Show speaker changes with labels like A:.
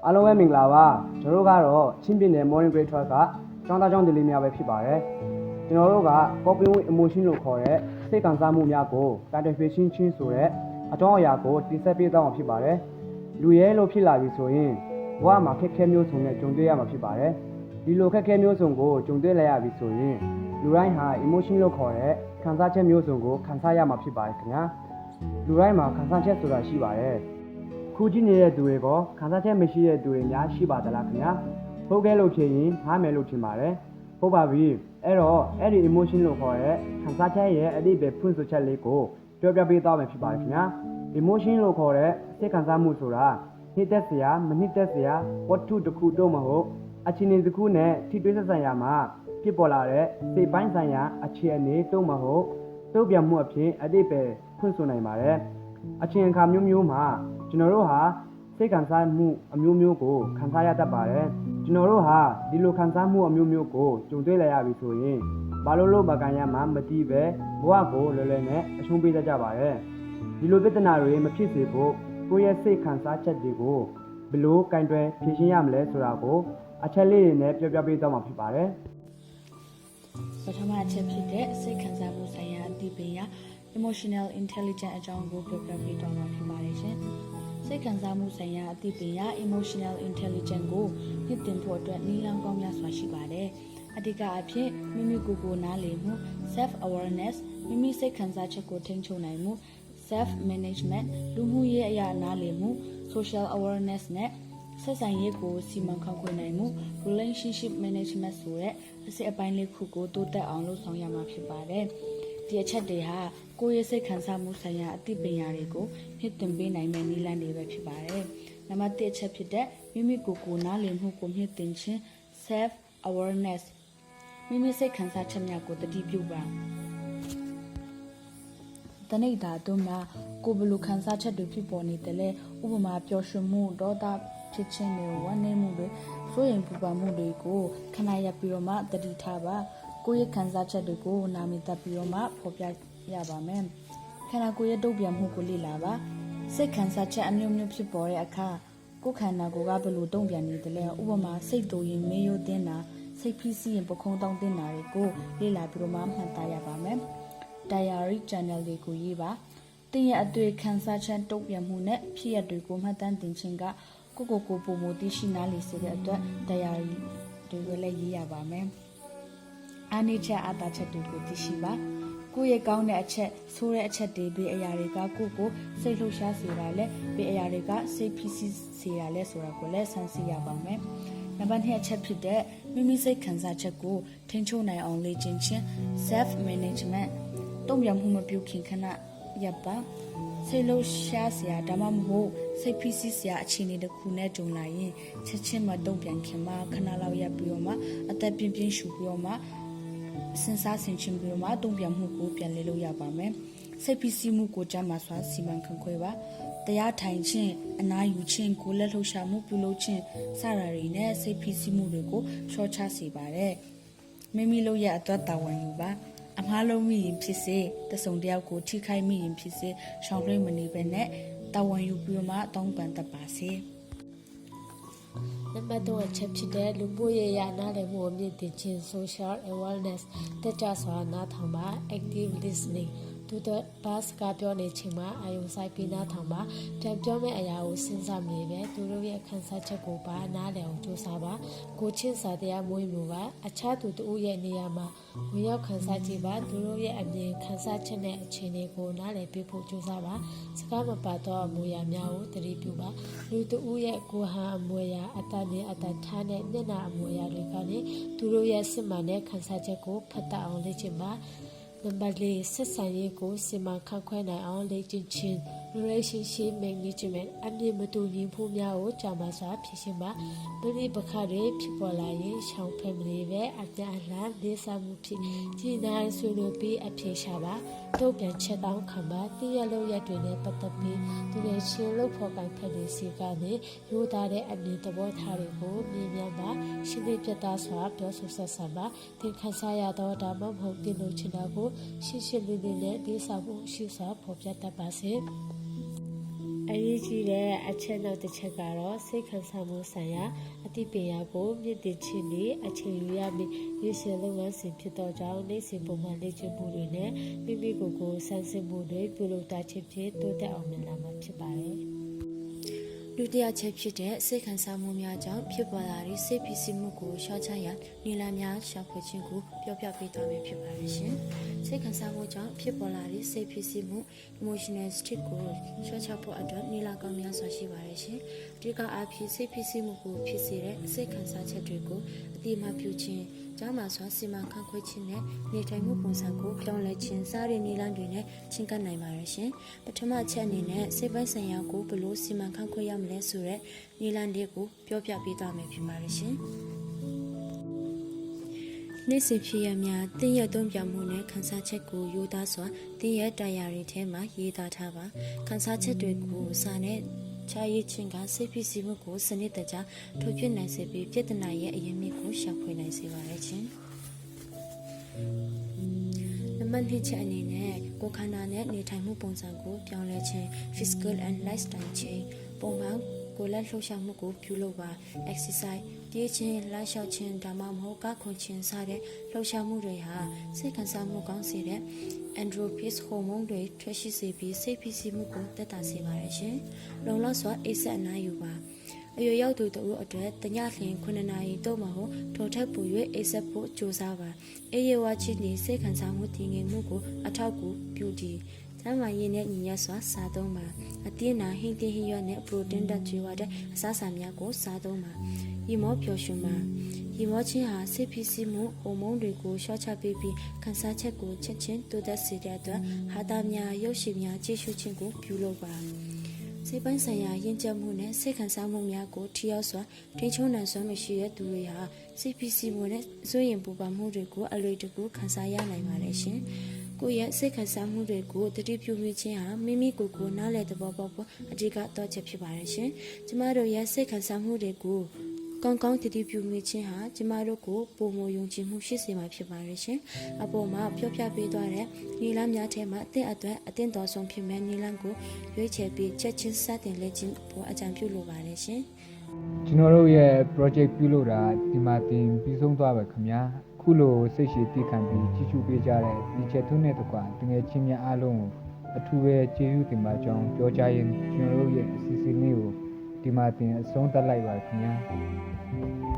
A: အားလုံးပဲမင်္ဂလာပါကျွန်တော်တို့ကတော့ချင်းပြည်နယ် Morning Break Talk ကကျောင်းသားကျောင်းသူလေးများပဲဖြစ်ပါတယ်ကျွန်တော်တို့က coping with emotion လို့ခေါ်တဲ့စိတ်ခံစားမှုများကို identification ချင်းဆိုတဲ့အကြောင်းအရာကိုတင်ဆက်ပေးသွားမှာဖြစ်ပါတယ်လူရဲလို့ဖြစ်လာပြီဆိုရင်ဘဝမှာခက်ခဲမျိုးစုံနဲ့ကြုံတွေ့ရမှာဖြစ်ပါတယ်ဒီလိုခက်ခဲမျိုးစုံကိုကြုံတွေ့လိုက်ရပြီဆိုရင်လူတိုင်းဟာ emotion လို့ခေါ်တဲ့ခံစားချက်မျိုးစုံကိုခံစားရမှာဖြစ်ပါတယ်ခင်ဗျာလူတိုင်းမှာခံစားချက်ဆိုတာရှိပါတယ်ခုကြည့်နေတဲ့သူတွေကခံစားချက်မရှိတဲ့သူတွေများရှိပါသလားခင်ဗျာဟုတ်ကဲ့လို့ဖြေရင်ဟားမယ်လို့ထင်ပါတယ်ဟုတ်ပါပြီအဲ့တော့အဲ့ဒီ emotion လို့ခေါ်တဲ့ခံစားချက်ရဲ့အတိတ်ပဲဖွင့်ဆိုချက်လေးကိုပြောပြပေးသွားမယ်ဖြစ်ပါတယ်ခင်ဗျာ emotion လို့ခေါ်တဲ့စိတ်ခံစားမှုဆိုတာနှိမ့်သက်စရာမနှိမ့်သက်စရာဝတ္ထုတစ်ခုတော့မဟုတ်အခြေအနေတစ်ခုနဲ့ထိတွေ့ဆက်ဆံရမှာဖြစ်ပေါ်လာတဲ့စိတ်ပိုင်းဆိုင်ရာအခြေအနေတော့မဟုတ်တုံ့ပြန်မှုအဖြစ်အတိတ်ပဲဖွင့်ဆိုနိုင်ပါတယ်အချိန်အခါမျိုးမျိုးမှာကျွန်တော်တို့ဟာစိတ်ခံစားမှုအမျိုးမျိုးကိုခံစားရတတ်ပါတယ်ကျွန်တော်တို့ဟာဒီလိုခံစားမှုအမျိုးမျိုးကိုကြုံတွေ့လာရပြီဆိုရင်ဘာလို့မကန်ရမှမတည်ပဲဘဝကိုလွယ်လွယ်နဲ့အရှုံးပေးတတ်ကြပါတယ်ဒီလိုပြဿနာတွေမဖြစ်စေဖို့ကိုယ့်ရဲ့စိတ်ခံစားချက်တွေကိုဘယ်လိုကင်တွယ်ဖြေရှင်းရမလဲဆိုတာကိုအချက်လေးတွေနဲ့ပြောပြပေးသွားမှာဖြစ်ပါတယ်
B: ပထမအချက်ဖြစ်တဲ့စိတ်ခံစားမှုဆိုင်ရာအသိပညာ emotional intelligence အကြောင်းကိုပြောပြပေးသွားမှာဖြစ်ပါတယ်ရှင်စိတ်ခံစားမှုဆိုင်ရာအသိပညာ emotional intelligence ကိုမြင့်တင်ဖို့အတွက်နည်းလမ်းကောင်းများစွာရှိပါတယ်အဓိကအဖြစ်မိမိကိုယ်ကိုနားလည်မှု self awareness မိမိစိတ်ခံစားချက်ကိုထိန်းချုပ်နိုင်မှု self management လူမှုရေးအရာနားလည်မှု social awareness နဲ့ဆက်ဆံရေးကိုစီမံခန့်ခွဲနိုင်မှု relationship management ဆိုတဲ့အစိတ်အပိုင်းလေးခုကိုတိုးတက်အောင်လုပ်ဆောင်ရမှာဖြစ်ပါတယ်ဒီအချက်တွေဟာကိုယ့်ရဲ့စိတ်ခံစားမှုဆိုင်ရာအသိပညာတွေကိုမြင့်တင်ပေးနိုင်မယ့်နည်းလမ်းတွေပဲဖြစ်ပါတယ်နံပါတ်1အချက်ဖြစ်တဲ့မိမိကိုယ်ကိုနားလည်မှုကိုမြင့်တင်ခြင်း self awareness မိမိစိတ်ခံစားချက်များကိုသတိပြုပါတနေ့တာအတွင်းမှာကိုယ်ဘယ်လိုခံစားချက်တွေဖြစ်ပေါ်နေတယ်လဲဥပမာပျော်ရွှင်မှုဒေါသဖြစ်ခြင်းတွေဝမ်းနည်းမှုတွေစိုးရိမ်ပူပန်မှုတွေကိုခဏရပ်ပြီးတော့မှသတိထားပါကိုယ့်ရဲ့ခံစားချက်တွေကိုနာမည်တပ်ပြီးတော့မှဖော်ပြရပါမယ်ခန္ဓာကိုယ်ရဲ့တုံ့ပြန်မှုကိုလေ့လာပါစိတ်ခံစားချက်အမျိုးမျိုးဖြစ်ပေါ်တဲ့အခါကိုယ်ခန္ဓာကိုယ်ကဘယ်လိုတုံ့ပြန်နေတယ်လဲဥပမာစိတ်တူရင်မေးရိုးတင်တာစိတ်ဖိစီးရင်ပခုံးတောင်းတင်တာတွေကိုလေ့လာပြီးတော့မှမှတ်သားရပါမယ်diary journal တွေကိုရေးပါတင်ရအတွေ့ခံစားချက်တုံ့ပြန်မှုနဲ့ဖြစ်ရတွေကိုမှတ်တမ်းတင်ခြင်းကကိုယ့်ကိုယ်ပုံမသိရှိနားလည်စေတဲ့အတွက် diary တွေကိုလည်းရေးရပါမယ်အနိစ္စအတ္တချက်တွေကိုသိရှိပါကိုယ့်ရဲ့ကောင်းတဲ့အချက်ဆိုးတဲ့အချက်တွေဘေးအရာတွေကကိုယ့်ကိုစိတ်လှုပ်ရှားစေတာလဲဘေးအရာတွေကစိတ်ဖိစီးစေတာလဲဆိုတာကိုလည်းဆန်းစစ်ရပါမယ်နံပါတ်2အချက်ဖြစ်တဲ့မိမိစိတ်ခံစားချက်ကိုထိန်းချုပ်နိုင်အောင်လေ့ကျင့်ခြင်း self managementတုံ့ပြန်မှုမပြုခင်ခဏရပ်ပါစိတ်လှုပ်ရှားစရာဒါမှမဟုတ်စိတ်ဖိစီးစရာအခြေအနေတစ်ခုနဲ့ကြုံလာရင်ချက်ချင်းမှတုံ့ပြန်ခင်မှာခဏလောက်ရပ်ပြီးတော့မှအသက်ပြင်းပြင်းရှူပြီးတော့မှစဉ်းစားဆင်ခြင်ပြီးတော့မှတုံ့ပြန်မှုကိုပြန်လေလို့ရပါမယ်စိတ်ဖိစီးမှုကိုကြမ်းမှစွာစီမံခန့်ခွဲပါတရားထိုင်ခြင်းအနားယူခြင်းကိုလက်လှုပ်ရှားမှုပြုလုပ်ခြင်းစတာတွေနဲ့စိတ်ဖိစီးမှုတွေကိုလျှော့ချစေပါတယ်မိမိလုပ်ရအတွက်တာဝန်ယူပါအမှားလုံးမိရင်ဖြစ်စေတစုံတယောက်ကိုထိခိုက်မိရင်ဖြစ်စေရှောင်လွှဲမနေပဲနဲ့တာဝန်ယူပြီးမှတောင်းပန်တတ်ပါစေ
C: နံပါတ်3အချက်ဖြစ်တဲ့လူမှုရေးရာနားလည်မှုအမြင့်တင်ခြင်း social awareness တက်ကြစွာနားထောင်ပါ active listening သူတို့ဘာစကားပြောနေချိန်မှာအာရုံစိုက်ပြီးနားထောင်ပါပြန်ပြောမယ့်အရာကိုစဉ်းစားမနေပဲသူတို့ရဲ့ခံစားချက်ကိုပါနားလည်အောင်ကြိုးစားပါကိုချင်းစာတရားမွေးမှုပါအခြားသူတို့ရဲ့နေရာမှာဝင်ရောက်ခံစားကြည့်ပါသူတို့ရဲ့အမြင်ခံစားချက်နဲ့အခြေအနေကိုနားလည်ပြဖို့ကြိုးစားပါစကားမပါတော့အမူအရာများကိုသတိပြုပါလူတို့ရဲ့ကိုဟန်အမူအရာအတနဲ့အတထားနဲ့မျက်နှာအမူအရာတွေကနေသူတို့ရဲ့စစ်မှန်တဲ့ခံစားချက်ကိုဖတ်တတ်အောင်လေ့ကျင့်ပါနံပါတ်4ဆက်ဆံရေးကိုစီမံခန့်ခွဲနိုင်အောင်လေ့ကျင့်ခြင်း relationship management အမြင်မတူညီမှုများကိုကြာမှစွာဖြေရှင်းပါမိမိပခါတွေဖြစ်ပေါ်လာရင်ရှောင်ဖယ်မနေပဲအပြန်အလှန်လေးစားမှုဖြစ်ကြီးနိုင်ဆွေးနွေးပြီးအဖြေရှာပါတို့ပြန်ချက်တောင်းခံပါတည့်ရလို့ရတွေနဲ့ပတ်သက်ပြီးသူတွေချင်းလို့ဖော်ကိုင်ဖက်တွေစီကနေရိုးသားတဲ့အမြင်သဘောထားတွေကိုမြင်မြန်ပါရှင်းပြပြတ်သားစွာပြောဆိုဆက်ဆံပါသင်ခန်းစားရတော့ဒါမှမဟုတ်တင်လို့ချင်တာကိုရှင်းရှင်းလင်းလင်းနဲ့ဒီစာဖို့ရှိစွာဖော်ပြတတ်ပါစေ အရေးကြီးတဲ့အချက်နောက်တစ်ချက်ကတော့စိတ်ခံစားမှုဆိုင်ရာအသိပညာကိုမြင့်တင်ခြင်းနဲ့အချိန်ယူရမည့်ရည်ရှင်လုပ်ငန်းစဉ်ဖြစ်သောကြောင့်နေ့စဉ်ပုံမှန်လေ့ကျင့်မှုတွေနဲ့မိမိကိုယ်ကိုစမ်းစစ်မှုတွေပြုလုပ်တာချင်းဖြင့်တိုးတက်အောင်မြင်လာမှာဖြစ်ပါတယ်။ဒုတိယချက်ဖြစ်တဲ့စိတ်ခံစားမှုများကြောင့်ဖြစ်ပေါ်လာသည့်စိတ်ဖိစီးမှုကိုရှော့ချရန်နည်းလမ်းများရှာဖွေခြင်းကိုပြောပြပေးသွားမယ်ဖြစ်ပါတယ်ရှင်။စိတ်ခံစားမှုကြောင့်ဖြစ်ပေါ်လာသည့်စိတ်ဖိစီးမှု emotional state ကိုရှော့ချဖို့အတွက်နည်းလမ်းကောင်းများစွာရှိပါတယ်ရှင်။အဓိကအားဖြင့်စိတ်ဖိစီးမှုကိုဖြစ်စေတဲ့စိတ်ခံစားချက်တွေကိုအတိအမှပြုခြင်းကျောင်းမှာစွာစီမံခန့်ခွဲခြင်းနဲ့နေထိုင်မှုပုံစံကိုပြောင်းလဲခြင်းစတဲ့နည်းလမ်းတွေနဲ့ချင်းကပ်နိုင်ပါတယ်ရှင်။ပထမအချက်အနေနဲ့စိတ်ပိုင်းဆိုင်ရာကိုဘယ်လိုစီမံခန့်ခွဲရမလဲဆိုတဲ့နည်းလမ်းတွေကိုပြောပြပေးသွားမယ်ဖြစ်ပါတယ်ရှင်။နေ့စဉ်ဖြစ်ရများတင်းရဲ့တုံ့ပြန်မှုနဲ့ခန်းစားချက်ကိုယူသားစွာတင်းရဲ့တာယာတွေထဲမှာရေးသားထားပါခန်းစားချက်တွေကိုစာနဲ့ချာရေးချင်းကစိတ်ဖိစီးမှုကိုစနစ်တကျထုတ်ပြနိုင်စေပြီးပြဿနာရဲ့အရင်မြစ်ကိုရှာဖွေနိုင်စေပါရခြင်းနံပါတ်2ချက်အနေနဲ့ကိုယ်ခန္ဓာနဲ့နေထိုင်မှုပုံစံကိုပြောင်းလဲခြင်း physical and lifestyle change ပုံမှန်ကိုယ်လက်လှုပ်ရှားမှုကိုပြုလုပ်ပါ exercise ပြေးခြင်းလှလျှောက်ခြင်းဒါမှမဟုတ်ကခွန်ခြင်းစတဲ့လှုပ်ရှားမှုတွေဟာစိတ်ခံစားမှုကောင်းစေတဲ့ endorphins ဟော်မုန်းတွေထွက်ရှိစေပြီးစိတ်ဖိစီးမှုကိုတက်တာစေပါတယ်ရှင်။လုံလောက်စွာအိပ်စက်အနားယူပါအရွယ်ရောက်သူတို့အတွက်တညလျင်9နာရီတော့မဟုတ်ထိုထက်ပို၍အိပ်စက်ဖို့ကြိုးစားပါအေးရဝချင်းနေစိတ်ခံစားမှုတည်ငြိမ်မှုကိုအထောက်အကူပြုတည်ကျန်းမာရေးနဲ့ညီညွတ်စွာစားသုံးပါအသင်းနာဟင်းသီးဟင်းရွက်နဲ့ပရိုတင်းဓာတ်ကျွေးဝတဲ့အစားအစာများကိုစားသုံးပါရီမောပျော်ရွှင်ပါရီမောချင်းဟာစိတ်ဖိစီးမှုဟော်မုန်းတွေကိုရှော့ချပေးပြီးခံစားချက်ကိုချက်ချင်းတိုးတက်စေတဲ့အတွက်ဟာတာများရုပ်ရှင်များကြည့်ရှုခြင်းကိုပြုလုပ်ပါစိတ်ပိုင်းဆိုင်ရာယဉ်ကျေးမှုနဲ့စိတ်ခံစားမှုများကိုထိရောက်စွာထိန်းချုပ်နိုင်စွမ်းမရှိတဲ့သူတွေဟာစိတ်ဖိစီးမှုနဲ့စိုးရိမ်ပူပန်မှုတွေကိုအလွယ်တကူခံစားရနိုင်ပါတယ်ရှင်။ကိုယ့်ရဲ့စိတ်ခံစားမှုတွေကိုတတိပြုမိခြင်းဟာမိမိကိုယ်ကိုနားလည်သဘောပေါက်ဖို့အဓိကတော့ချက်ဖြစ်ပါတယ်ရှင်။ကျမတို့ရဲ့စိတ်ခံစားမှုတွေကိုကောင်းကောင်းတည်ပြုမိခြင်းဟာကျမတို့ကိုပုံမယုံကြည်မှုရှိစေမှာဖြစ်ပါရဲ့ရှင်။အပေါ်မှာပြောပြပေးသွားတဲ့နည်းလမ်းများထဲမှာအသင့်အတွက်အသင့်တော်ဆုံးဖြစ်မဲ့နည်းလမ်းကိုရွေးချယ်ပြီးချက်ချင်းစတင်လေ့ကျင့်ဖို့အကြံပြုလိုပါတယ်ရှင်
D: ။ကျွန်တော်တို့ရဲ့ project ပြုလုပ်တာဒီမှာတင်ပြီးဆုံးသွားပါခင်ဗျာ။ခုလိုစိတ်ရှိတည်ခံပြီးကြည့်ရှုပေးကြတဲ့ဒီချက်ထုံးတဲ့တကွာတကယ်ချင်းများအားလုံးကိုအထူးပဲကျေးဇူးတင်ပါကြောင်းပြောကြားရင်းကျွန်တော်တို့ရဲ့အစီအစဉ်လေးကိုဒီမှာတင်အဆုံးသတ်လိုက်ပါခင်ဗျာ။